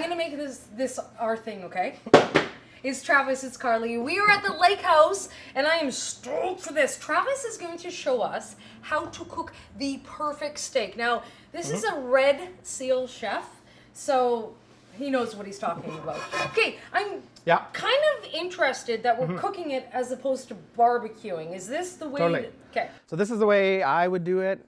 gonna make this our thing, okay? It's Travis, it's Carly. We are at the lake house, and I am stoked for this. Travis is going to show us how to cook the perfect steak. Now, this is a Red Seal chef, so he knows what he's talking about. Okay, I'm kind of interested that we're cooking it as opposed to barbecuing. Is this the way? Totally. Okay. So this is the way I would do it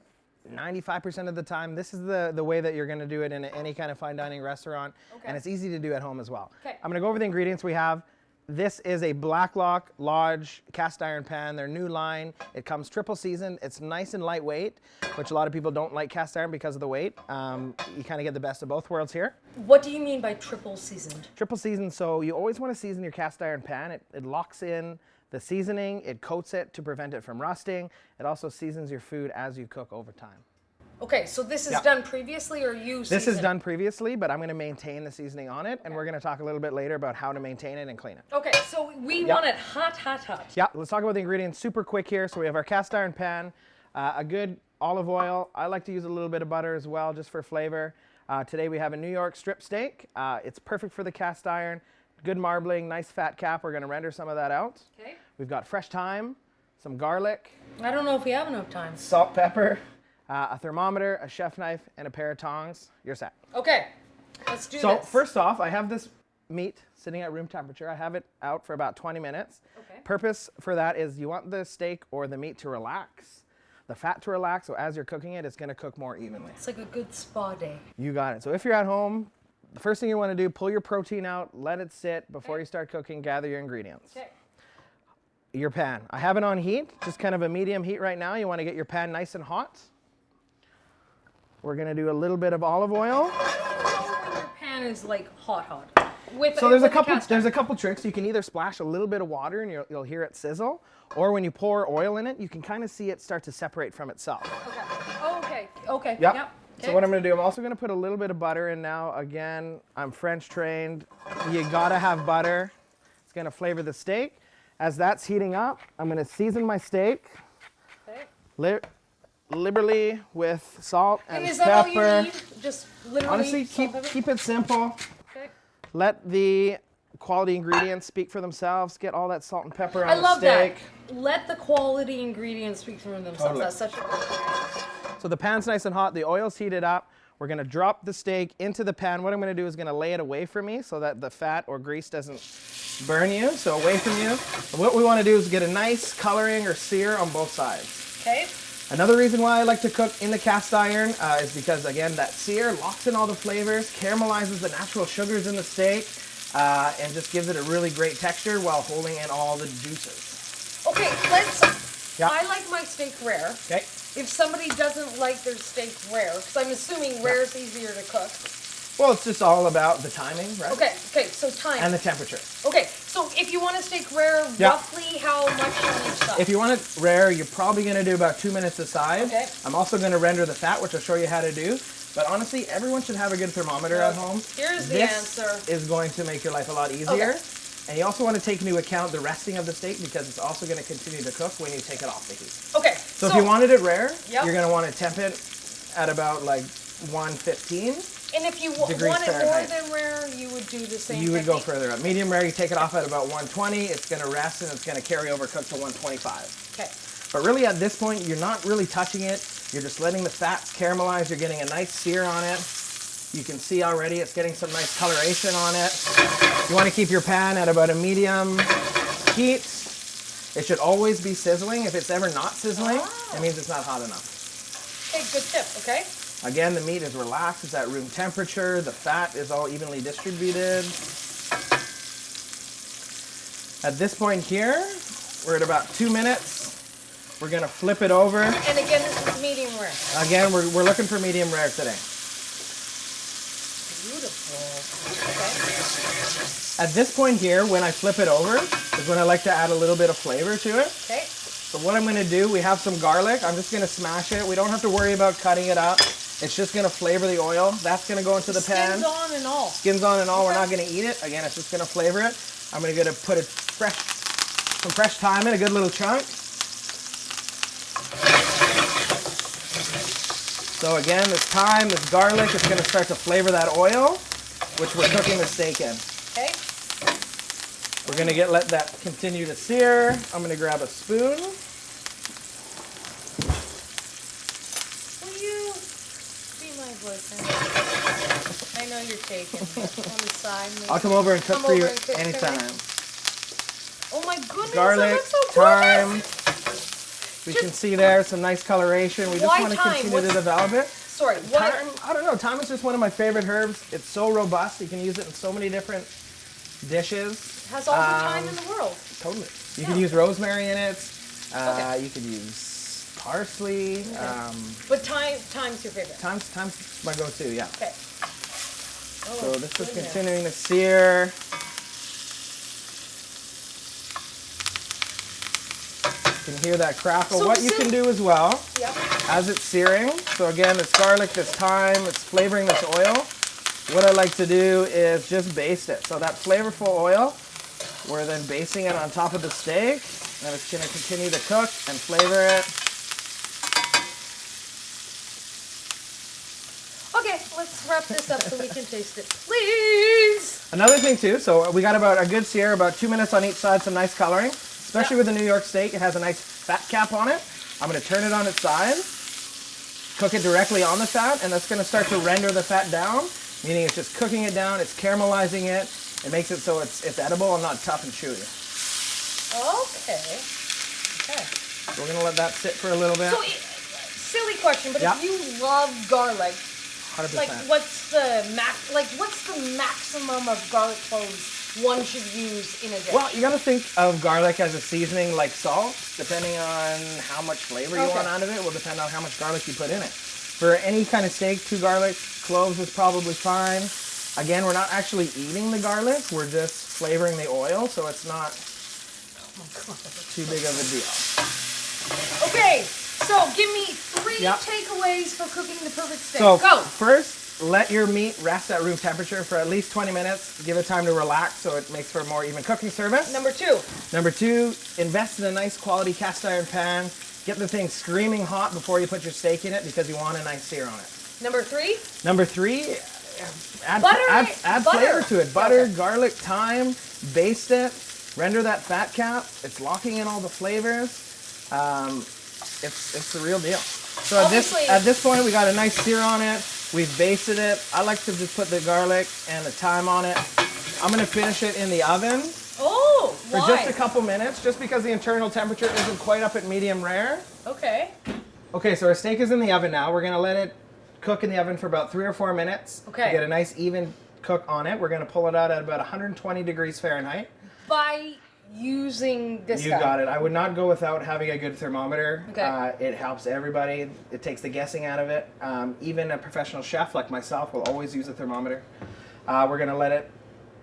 95% of the time. This is the way that you're going to do it in any kind of fine dining restaurant. Okay. And it's easy to do at home as well. Okay. I'm going to go over the ingredients we have. This is a Blacklock Lodge cast iron pan, their new line. It comes triple seasoned. It's nice and lightweight, which a lot of people don't like cast iron because of the weight. You kind of get the best of both worlds here. What do you mean by triple seasoned? Triple seasoned, so you always want to season your cast iron pan. It locks in the seasoning, it coats it to prevent it from rusting. It also seasons your food as you cook over time. Okay, so this is done previously, or you season? This is done previously, but I'm going to maintain the seasoning on it, and we're going to talk a little bit later about how to maintain it and clean it. Okay, so we want it hot, hot, hot. Yeah, let's talk about the ingredients super quick here. So we have our cast iron pan, a good olive oil. I like to use a little bit of butter as well, just for flavor. Today we have a New York strip steak. It's perfect for the cast iron. Good marbling, nice fat cap. We're going to render some of that out. Okay. We've got fresh thyme, some garlic. I don't know if we have enough time. Salt, pepper. A thermometer, a chef knife, and a pair of tongs. You're set. Okay, let's do this. So first off, I have this meat sitting at room temperature. I have it out for about 20 minutes. Okay. Purpose for that is you want the steak or the meat to relax, the fat to relax, so as you're cooking it, it's going to cook more evenly. It's like a good spa day. You got it. So if you're at home, the first thing you want to do, pull your protein out, let it sit before you start cooking, gather your ingredients. Okay. Your pan. I have it on heat, just kind of a medium heat right now. You want to get your pan nice and hot. We're going to do a little bit of olive oil. Your pan is like hot. So there's a couple tricks. You can either splash a little bit of water and you'll hear it sizzle, or when you pour oil in it, you can kind of see it start to separate from itself. Okay. Oh, okay. Okay. Yep. Yep. Okay. So what I'm going to do, I'm also going to put a little bit of butter in now. Again, I'm French trained. You got to have butter. It's going to flavor the steak. As that's heating up, I'm going to season my steak. Okay. Liberally with salt and is pepper. That all you need? Just literally. Honestly, keep it simple. Okay. Let the quality ingredients speak for themselves. Get all that salt and pepper on the steak. I love that. Let the quality ingredients speak for themselves. Totally. That's such a. So the pan's nice and hot. The oil's heated up. We're going to drop the steak into the pan. What I'm going to do is going to lay it away from me so that the fat or grease doesn't burn you. So away from you. And what we want to do is get a nice coloring or sear on both sides. Okay. Another reason why I like to cook in the cast iron is because, again, that sear locks in all the flavors, caramelizes the natural sugars in the steak, and just gives it a really great texture while holding in all the juices. Okay, I like my steak rare. Okay. If somebody doesn't like their steak rare, because I'm assuming rare is easier to cook. Well, it's just all about the timing, right? Okay, so time. And the temperature. Okay, so if you want a steak rare, roughly how much on each side? If you want it rare, you're probably going to do about 2 minutes a side. Okay. I'm also going to render the fat, which I'll show you how to do. But honestly, everyone should have a good thermometer at home. Here's the answer. This is going to make your life a lot easier. Okay. And you also want to take into account the resting of the steak because it's also going to continue to cook when you take it off the heat. Okay. So if you wanted it rare, you're going to want to temp it at about like 115. And if you want it more than rare, you would do the same You would go further up. Medium rare, you take it off at about 120. It's going to rest and it's going to carry over cook to 125. Okay. But really at this point, you're not really touching it. You're just letting the fats caramelize. You're getting a nice sear on it. You can see already it's getting some nice coloration on it. You want to keep your pan at about a medium heat. It should always be sizzling. If it's ever not sizzling, it means it's not hot enough. Okay, good tip, okay? Again, the meat is relaxed. It's at room temperature. The fat is all evenly distributed. At this point here, we're at about 2 minutes. We're going to flip it over. And again, this is medium rare. Again, we're looking for medium rare today. Beautiful. Okay. At this point here, when I flip it over, is when I like to add a little bit of flavor to it. Okay. So what I'm going to do, we have some garlic. I'm just going to smash it. We don't have to worry about cutting it up. It's just going to flavor the oil. That's going to go into the pan. Skins on and all. Skins on and all. We're not going to eat it. Again, it's just going to flavor it. I'm going to put some fresh thyme in, a good little chunk. So again, this thyme, this garlic, it's going to start to flavor that oil. which we're cooking the steak in. Okay. We're gonna let that continue to sear. I'm gonna grab a spoon. Will you be my boyfriend? I know you're taken on the side. Maybe. I'll come over and cook Come for you over and cook for me. anytime. Oh my goodness, Garlic, that looks so thyme. gorgeous. We can see there some nice coloration. We just Why want to thyme? continue to What's- develop it. Sorry, what? Thyme, I don't know. Thyme is just one of my favorite herbs. It's so robust. You can use it in so many different dishes. Has all the time in the world. Totally. You Yeah. can use rosemary in it. Okay. You could use parsley. But time's your favorite. Thyme's my go-to. Yeah. Okay. Oh, So this is goodness. continuing to sear. You can hear that crackle. So What you can do as well, Yep. as it's searing, so again, it's garlic, this thyme, it's flavoring this oil. What I like to do is just baste it. So that flavorful oil, we're then basting it on top of the steak, and it's going to continue to cook and flavor it. Okay, let's wrap this up so we can taste it, please. Another thing too, so we got about a good sear, about 2 minutes on each side, some nice coloring. Especially with the New York steak, it has a nice fat cap on it. I'm going to turn it on its side, cook it directly on the fat, and that's going to start to render the fat down, meaning it's just cooking it down, it's caramelizing it. It makes it so it's edible and not tough and chewy. Okay. Okay. So we're going to let that sit for a little bit. So, silly question, but Yeah. if you love garlic, 100%. like what's the maximum of garlic cloves one should use in a dish? Well, you got to think of garlic as a seasoning like salt. Depending on how much flavor you want out of it will depend on how much garlic you put in it. For any kind of steak, 2 garlic cloves is probably fine. Again, we're not actually eating the garlic. We're just flavoring the oil, so it's not too big of a deal. Okay, so give me 3 Yeah. takeaways for cooking the perfect steak. So Go. first, let your meat rest at room temperature for at least 20 minutes. Give it time to relax so it makes for a more even cooking service. Number 2. Number 2, invest in a nice quality cast iron pan. Get the thing screaming hot before you put your steak in it because you want a nice sear on it. Number 3. Number 3, add Butter. flavor to it. Butter, Okay. garlic, thyme, baste it, render that fat cap. It's locking in all the flavors. It's the real deal. So Obviously- at this point, we got a nice sear on it. We've basted it. I like to just put the garlic and the thyme on it. I'm gonna finish it in the oven Oh, for why? just a couple minutes, just because the internal temperature isn't quite up at medium rare. Okay. Okay, so our steak is in the oven now. We're gonna let it cook in the oven for about 3 or 4 minutes. Okay. To get a nice even cook on it. We're gonna pull it out at about 120 degrees Fahrenheit. By using this You guy. got it. I would not go without having a good thermometer. Okay. It helps everybody. It takes the guessing out of it. Even a professional chef like myself will always use a thermometer. We're gonna let it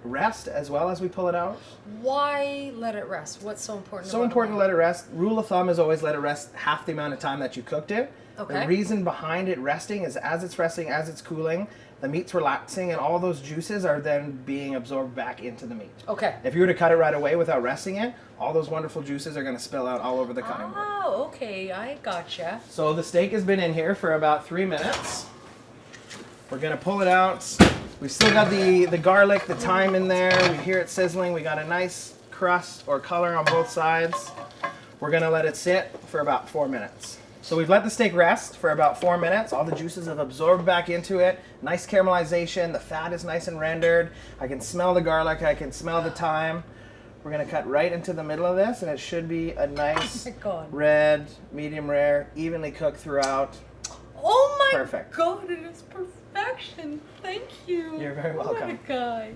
rest as well as we pull it out. Why let it rest? What's so important? So about important to let it rest. Rule of thumb is always let it rest half the amount of time that you cooked it. Okay. The reason behind it resting is as it's resting, as it's cooling, the meat's relaxing and all those juices are then being absorbed back into the meat. Okay. If you were to cut it right away without resting it, all those wonderful juices are going to spill out all over the cutting board. Oh, okay. I gotcha. So the steak has been in here for about 3 minutes. We're going to pull it out. We've still got the garlic, the thyme in there. We hear it sizzling. We got a nice crust or color on both sides. We're going to let it sit for about 4 minutes. So we've let the steak rest for about 4 minutes. All the juices have absorbed back into it. Nice caramelization. The fat is nice and rendered. I can smell the garlic. I can smell the thyme. We're going to cut right into the middle of this, and it should be a nice Oh my God. red, medium rare, evenly cooked throughout. Oh my Perfect. God, it is perfection. Thank you. You're very What a welcome. guy.